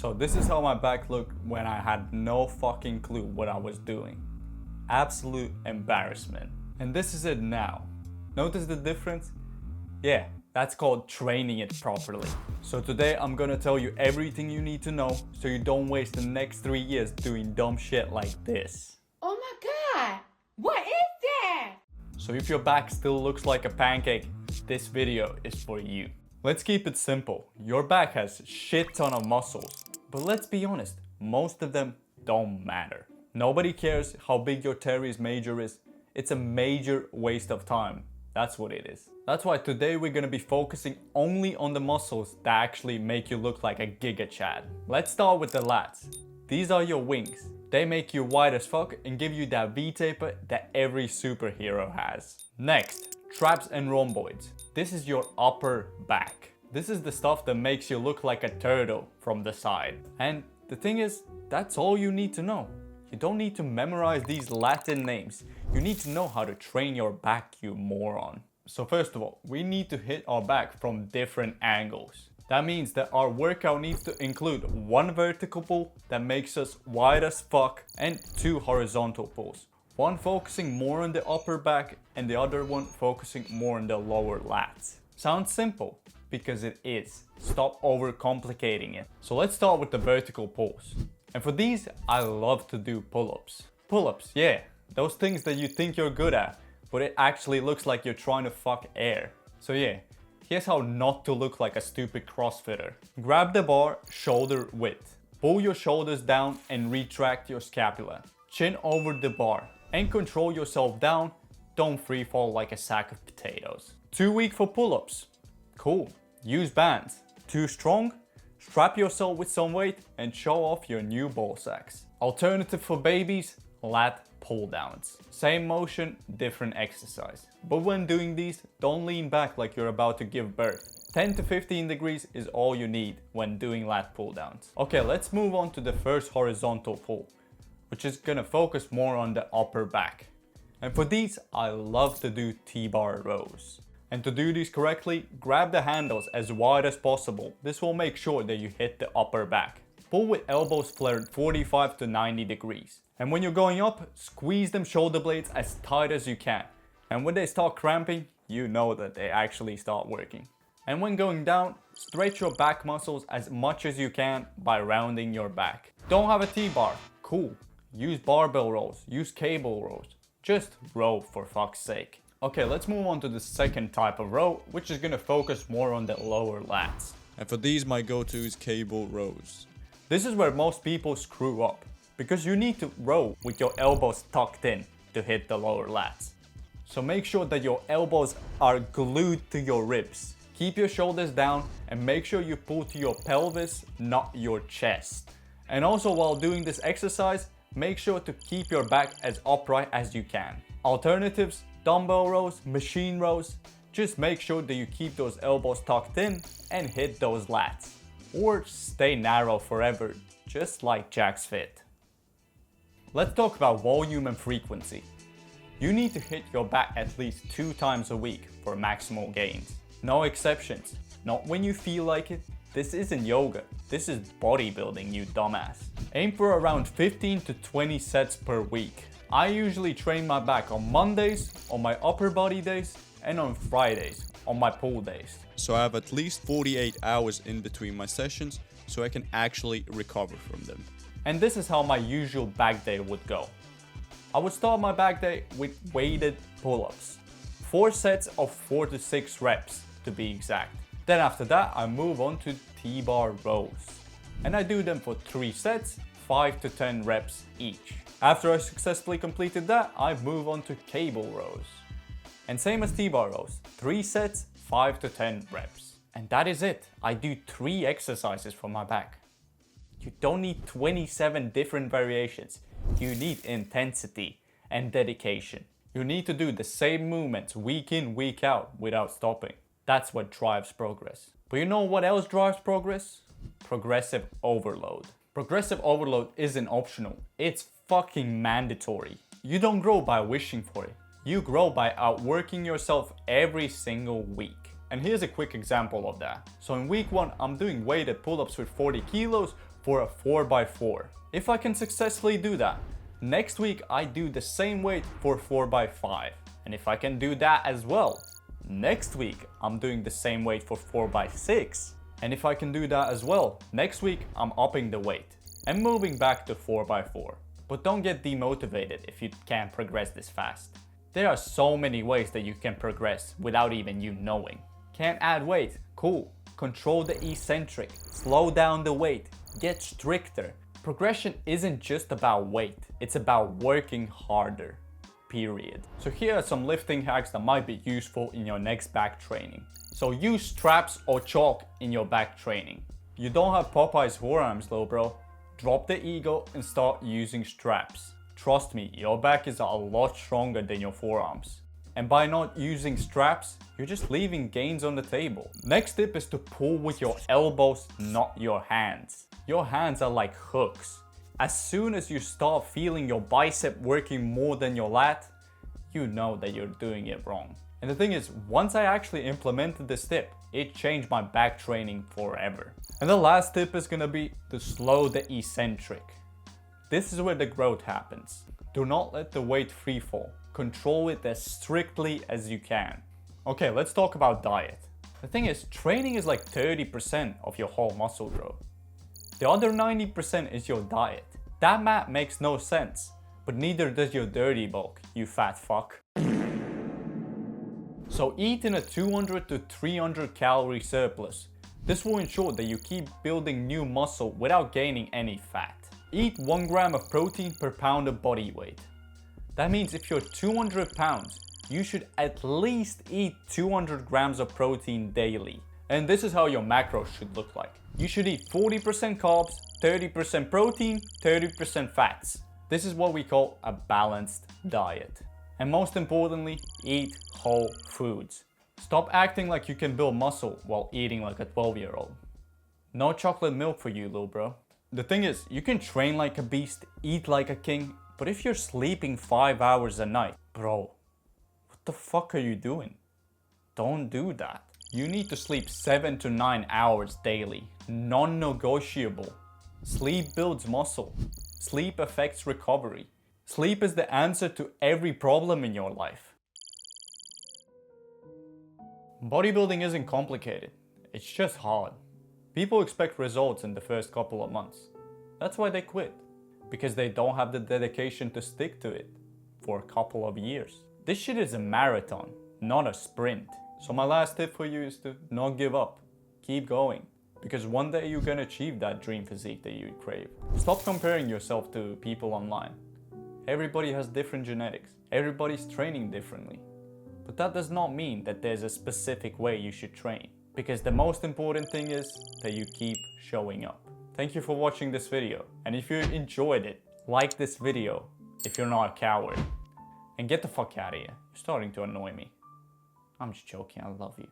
So this is how my back looked when I had no fucking clue what I was doing. Absolute embarrassment. And this is it now. Notice the difference? Yeah, that's called training it properly. So today I'm gonna tell you everything you need to know so you don't waste the next 3 years doing dumb shit like this. Oh my god, what is that? So if your back still looks like a pancake, this video is for you. Let's keep it simple. Your back has shit ton of muscles, but let's be honest, most of them don't matter. Nobody cares how big your teres major is. It's a major waste of time. That's what it is. That's why today we're gonna be focusing only on the muscles that actually make you look like a giga chad. Let's start with the lats. These are your wings. They make you wide as fuck and give you that V-taper that every superhero has. Next, traps and rhomboids. This is your upper back. This is the stuff that makes you look like a turtle from the side. And the thing is, that's all you need to know. You don't need to memorize these Latin names. You need to know how to train your back, you moron. So first of all, we need to hit our back from different angles. That means that our workout needs to include one vertical pull that makes us wide as fuck and 2 horizontal pulls. One focusing more on the upper back and the other one focusing more on the lower lats. Sounds simple, because it is. Stop overcomplicating it. So let's start with the vertical pulls. And for these, I love to do pull-ups. Pull-ups, yeah, those things that you think you're good at, but it actually looks like you're trying to fuck air. So yeah, here's how not to look like a stupid CrossFitter. Grab the bar shoulder width. Pull your shoulders down and retract your scapula. Chin over the bar and control yourself down. Don't free fall like a sack of potatoes. Too weak for pull-ups? Cool, use bands. Too strong? Strap yourself with some weight and show off your new ball sacks. Alternative for babies, lat pull downs. Same motion, different exercise. But when doing these, don't lean back like you're about to give birth. 10 to 15 degrees is all you need when doing lat pull downs. Okay, let's move on to the first horizontal pull, which is gonna focus more on the upper back. And for these, I love to do T-bar rows. And to do these correctly, grab the handles as wide as possible. This will make sure that you hit the upper back. Pull with elbows flared 45 to 90 degrees. And when you're going up, squeeze them shoulder blades as tight as you can. And when they start cramping, you know that they actually start working. And when going down, stretch your back muscles as much as you can by rounding your back. Don't have a T-bar? Cool. Use barbell rows, use cable rows. Just row for fuck's sake. Okay, let's move on to the second type of row, which is gonna focus more on the lower lats. And for these, my go-to is cable rows. This is where most people screw up, because you need to row with your elbows tucked in to hit the lower lats. So make sure that your elbows are glued to your ribs. Keep your shoulders down and make sure you pull to your pelvis, not your chest. And also while doing this exercise, make sure to keep your back as upright as you can. Alternatives, dumbbell rows, machine rows, just make sure that you keep those elbows tucked in and hit those lats. Or stay narrow forever, just like Jack's Fit. Let's talk about volume and frequency. You need to hit your back at least 2 times a week for maximal gains. No exceptions, not when you feel like it. This isn't yoga, this is bodybuilding, you dumbass. Aim for around 15 to 20 sets per week. I usually train my back on Mondays, on my upper body days, and on Fridays, on my pull days. So I have at least 48 hours in between my sessions, so I can actually recover from them. And this is how my usual back day would go. I would start my back day with weighted pull-ups. 4 sets of 4 to 6 reps to be exact. Then after that, I move on to T-bar rows. And I do them for 3 sets, 5 to 10 reps each. After I successfully completed that, I move on to cable rows. And same as T-bar rows, 3 sets, 5 to 10 reps. And that is it. I do 3 exercises for my back. You don't need 27 different variations. You need intensity and dedication. You need to do the same movements week in, week out without stopping. That's what drives progress. But you know what else drives progress? Progressive overload. Progressive overload isn't optional. It's fucking mandatory. You don't grow by wishing for it. You grow by outworking yourself every single week. And here's a quick example of that. So in week 1, I'm doing weighted pull-ups with 40 kilos for a 4x4. If I can successfully do that, next week I do the same weight for 4x5. And if I can do that as well, next week I'm doing the same weight for 4x6. And if I can do that as well, next week I'm upping the weight and moving back to 4x4. But don't get demotivated if you can't progress this fast. There are so many ways that you can progress without even you knowing. Can't add weight? Cool. Control the eccentric. Slow down the weight. Get stricter. Progression isn't just about weight. It's about working harder. Period. So here are some lifting hacks that might be useful in your next back training. So use straps or chalk in your back training. You don't have Popeye's forearms though, bro. Drop the ego and start using straps. Trust me, your back is a lot stronger than your forearms. And by not using straps, you're just leaving gains on the table. Next tip is to pull with your elbows, not your hands. Your hands are like hooks. As soon as you start feeling your bicep working more than your lat, you know that you're doing it wrong. And the thing is, once I actually implemented this tip, it changed my back training forever. And the last tip is gonna be to slow the eccentric. This is where the growth happens. Do not let the weight free fall. Control it as strictly as you can. Okay, let's talk about diet. The thing is, training is like 30% of your whole muscle growth. The other 90% is your diet. That math makes no sense, but neither does your dirty bulk, you fat fuck. So eat in a 200 to 300 calorie surplus. This will ensure that you keep building new muscle without gaining any fat. Eat 1 gram of protein per pound of body weight. That means if you're 200 pounds, you should at least eat 200 grams of protein daily. And this is how your macros should look like. You should eat 40% carbs, 30% protein, 30% fats. This is what we call a balanced diet. And most importantly, eat whole foods. Stop acting like you can build muscle while eating like a 12-year-old. No chocolate milk for you, little bro. The thing is, you can train like a beast, eat like a king, but if you're sleeping 5 hours a night, bro, what the fuck are you doing? Don't do that. You need to sleep 7 to 9 hours daily, non-negotiable. Sleep builds muscle. Sleep affects recovery. Sleep is the answer to every problem in your life. Bodybuilding isn't complicated, it's just hard. People expect results in the first couple of months. That's why they quit, because they don't have the dedication to stick to it for a couple of years. This shit is a marathon, not a sprint. So my last tip for you is to not give up. Keep going, because one day you're gonna achieve that dream physique that you crave. Stop comparing yourself to people online. Everybody has different genetics. Everybody's training differently. But that does not mean that there's a specific way you should train, because the most important thing is that you keep showing up. Thank you for watching this video, and if you enjoyed it, like this video if you're not a coward. And get the fuck out of here. You're starting to annoy me. I'm just joking, I love you.